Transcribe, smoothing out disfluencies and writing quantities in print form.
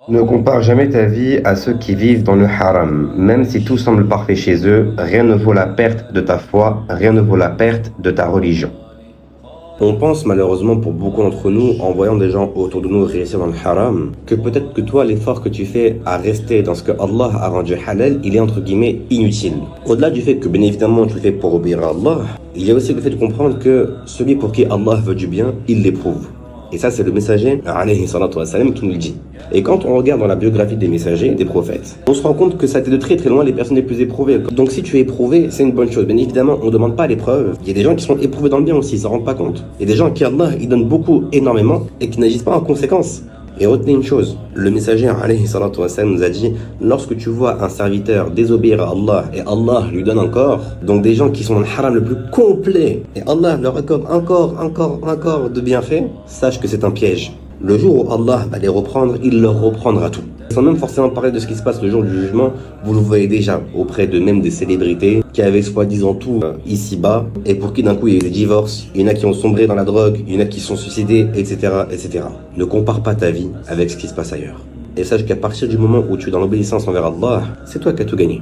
Ne compare jamais ta vie à ceux qui vivent dans le haram. Même si tout semble parfait chez eux, rien ne vaut la perte de ta foi, rien ne vaut la perte de ta religion. On pense malheureusement pour beaucoup d'entre nous, en voyant des gens autour de nous réussir dans le haram, que peut-être que toi, l'effort que tu fais à rester dans ce que Allah a rendu halal, il est entre guillemets inutile. Au-delà du fait que bien évidemment tu le fais pour obéir à Allah, il y a aussi le fait de comprendre que celui pour qui Allah veut du bien, il l'éprouve. Et ça, c'est le messager, alayhi salatu wassalam, qui nous le dit. Et quand on regarde dans la biographie des messagers, des prophètes, on se rend compte que ça a été de très très loin les personnes les plus éprouvées. Donc si tu es éprouvé, c'est une bonne chose. Bien évidemment, on ne demande pas l'épreuve. Il y a des gens qui sont éprouvés dans le bien aussi, ils s'en rendent pas compte. Il y a des gens qui, Allah, ils donnent beaucoup, énormément, et qui n'agissent pas en conséquence. Et retenez une chose, le messager alayhi salatu wassalam nous a dit, lorsque tu vois un serviteur désobéir à Allah et Allah lui donne encore, donc des gens qui sont dans le haram le plus complet, et Allah leur accorde encore de bienfaits, sache que c'est un piège. Le jour où Allah va les reprendre, il leur reprendra tout. Sans même forcément parler de ce qui se passe le jour du jugement, vous le voyez déjà auprès de même des célébrités qui avaient soi-disant tout ici-bas et pour qui d'un coup il y a eu des divorces, il y en a qui ont sombré dans la drogue, il y en a qui se sont suicidés, etc., etc. Ne compare pas ta vie avec ce qui se passe ailleurs. Et sache qu'à partir du moment où tu es dans l'obéissance envers Allah, c'est toi qui as tout gagné.